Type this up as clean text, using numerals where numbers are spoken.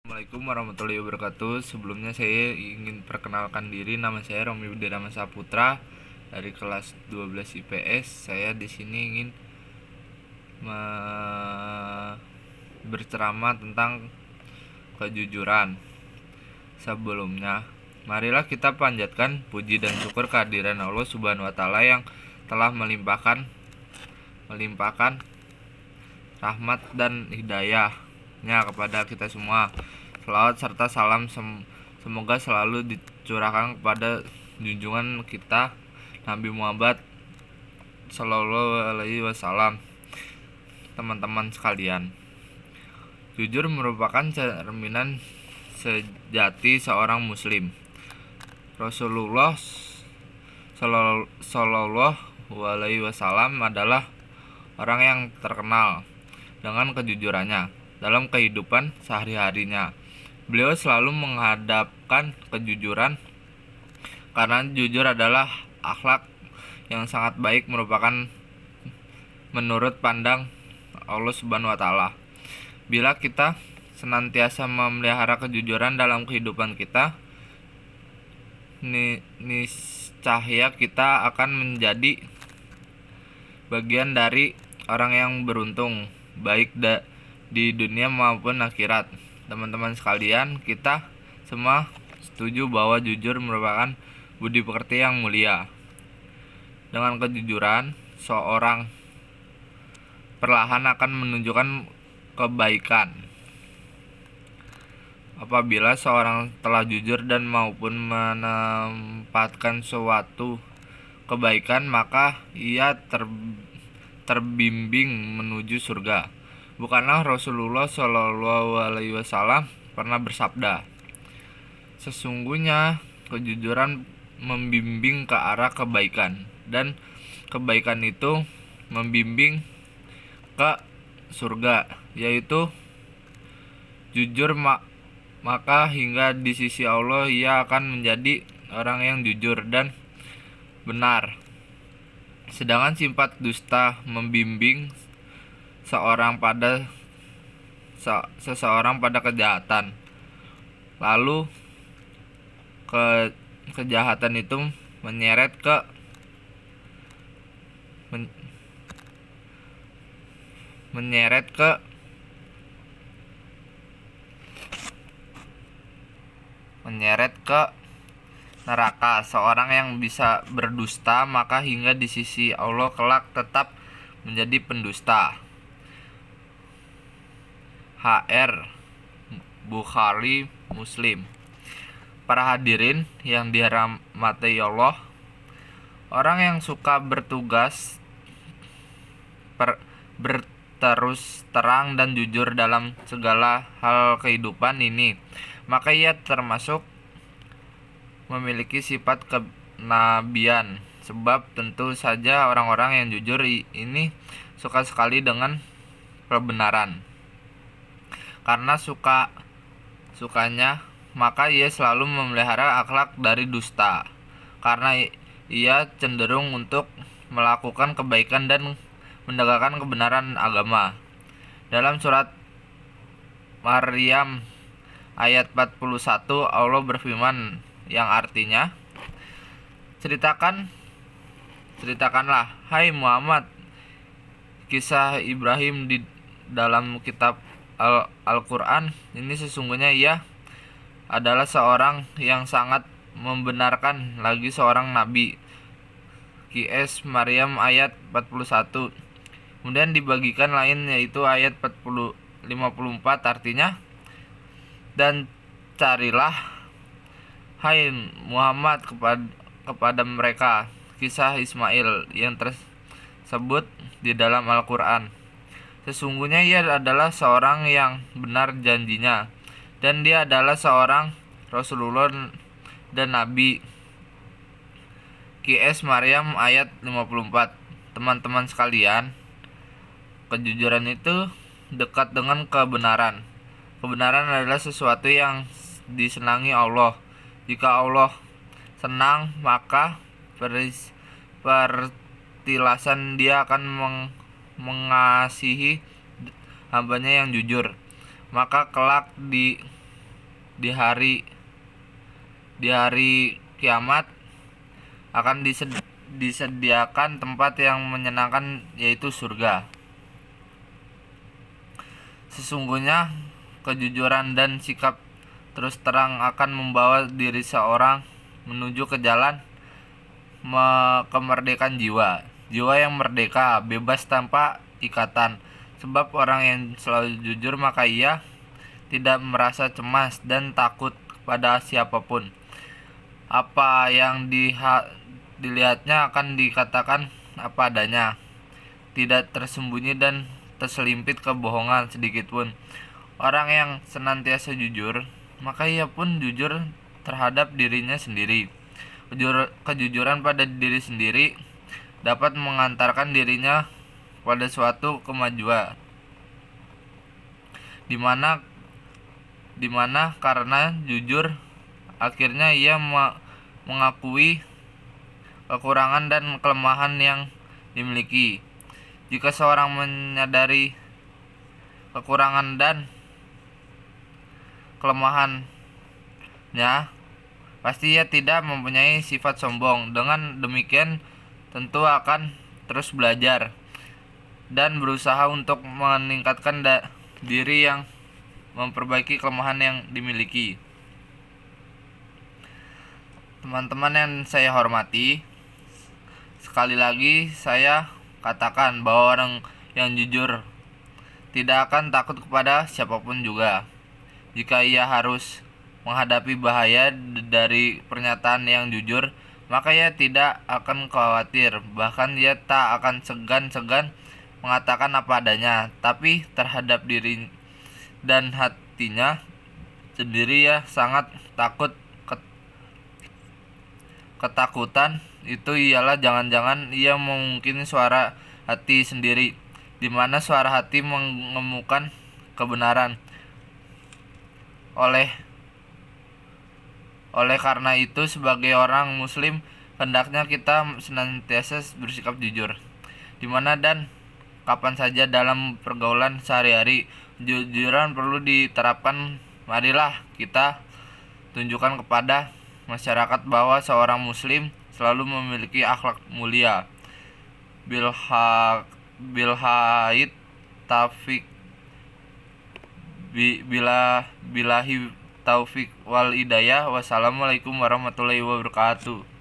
Assalamualaikum warahmatullahi wabarakatuh. Sebelumnya saya ingin perkenalkan diri. Nama saya Romi Budiarama Saputra dari kelas 12 IPS. Saya di sini ingin berceramah tentang kejujuran. Sebelumnya, marilah kita panjatkan puji dan syukur kehadiran Allah Subhanahu wa taala yang telah melimpahkan rahmat dan hidayahnya kepada kita semua. Selawat serta salam semoga selalu dicurahkan kepada junjungan kita Nabi Muhammad Sallallahu Alaihi Wasallam. Teman-teman sekalian, jujur merupakan cerminan sejati seorang muslim. Rasulullah Sallallahu Alaihi Wasallam adalah orang yang terkenal dengan kejujurannya dalam kehidupan sehari-harinya. Beliau selalu menghadapkan kejujuran karena jujur adalah akhlak yang sangat baik, merupakan menurut pandang Allah Subhanahu wa taala. Bila kita senantiasa memelihara kejujuran dalam kehidupan kita, niscaya kita akan menjadi bagian dari orang yang beruntung, baik di dunia maupun akhirat. Teman-teman sekalian, kita semua setuju bahwa jujur merupakan budi pekerti yang mulia. Dengan kejujuran, seorang perlahan akan menunjukkan kebaikan. Apabila seorang telah jujur dan maupun menempatkan suatu kebaikan, maka ia terbimbing menuju surga. Bukanlah Rasulullah Shallallahu Alaihi Wasallam pernah bersabda, sesungguhnya kejujuran membimbing ke arah kebaikan, dan kebaikan itu membimbing ke surga, yaitu jujur maka hingga di sisi Allah ia akan menjadi orang yang jujur dan benar. Sedangkan sifat dusta membimbing seseorang pada kejahatan. Lalu kejahatan itu menyeret ke neraka. Seorang yang bisa berdusta maka hingga di sisi Allah kelak tetap menjadi pendusta. HR Bukhari Muslim. Para hadirin yang dirahmati Allah, orang yang suka bertugas berterus terang dan jujur dalam segala hal kehidupan ini, maka ia termasuk memiliki sifat kenabian. Sebab tentu saja orang-orang yang jujur ini suka sekali dengan kebenaran. Karena sukanya, maka ia selalu memelihara akhlak dari dusta. Karena ia cenderung untuk melakukan kebaikan dan menegakkan kebenaran agama. Dalam surat Maryam ayat 41, Allah berfirman yang artinya, Ceritakanlah, hai Muhammad, kisah Ibrahim di dalam kitab Al-Quran. Ini sesungguhnya ia adalah seorang yang sangat membenarkan, lagi seorang nabi. QS Maryam ayat 41. Kemudian dibagikan lain, yaitu ayat 54, artinya, dan carilah, hai Muhammad, kepada mereka kisah Ismail yang tersebut di dalam Al-Quran. Sesungguhnya ia adalah seorang yang benar janjinya, dan dia adalah seorang Rasulullah dan Nabi. QS Maryam ayat 54. Teman-teman sekalian, kejujuran itu dekat dengan kebenaran. Kebenaran adalah sesuatu yang disenangi Allah. Jika Allah senang, maka pertilasan dia akan mengasihi hambanya yang jujur. Maka kelak di di hari kiamat akan disediakan tempat yang menyenangkan, yaitu surga. Sesungguhnya kejujuran dan sikap terus terang akan membawa diri seorang menuju ke jalan kemerdekaan jiwa. Jiwa yang merdeka, bebas tanpa ikatan. Sebab orang yang selalu jujur maka ia tidak merasa cemas dan takut pada siapapun. Apa yang dilihatnya akan dikatakan apa adanya. Tidak tersembunyi dan terselimpit kebohongan sedikitpun. Orang yang senantiasa jujur, maka ia pun jujur terhadap dirinya sendiri. Kejujuran pada diri sendiri dapat mengantarkan dirinya pada suatu kemajuan, di mana karena jujur akhirnya ia mengakui kekurangan dan kelemahan yang dimiliki. Jika seorang menyadari kekurangan dan kelemahannya, pasti ia tidak mempunyai sifat sombong. Dengan demikian tentu akan terus belajar dan berusaha untuk meningkatkan diri yang memperbaiki kelemahan yang dimiliki. Teman-teman yang saya hormati, sekali lagi saya katakan bahwa orang yang jujur tidak akan takut kepada siapapun juga. Jika ia harus menghadapi bahaya dari pernyataan yang jujur, maka ia tidak akan khawatir. Bahkan ia tak akan segan-segan mengatakan apa adanya. Tapi terhadap diri dan hatinya sendiri ia sangat takut. Ketakutan itu ialah jangan-jangan ia memungkini suara hati sendiri, di mana suara hati mengemukan kebenaran. Oleh karena itu, sebagai orang muslim, hendaknya kita senantiasa bersikap jujur, di mana dan kapan saja dalam pergaulan sehari-hari. Jujuran perlu diterapkan. Marilah kita tunjukkan kepada masyarakat bahwa seorang muslim selalu memiliki akhlak mulia. Bilhait taufik bilahi taufik wal hidayah. Wassalamualaikum warahmatullahi wabarakatuh.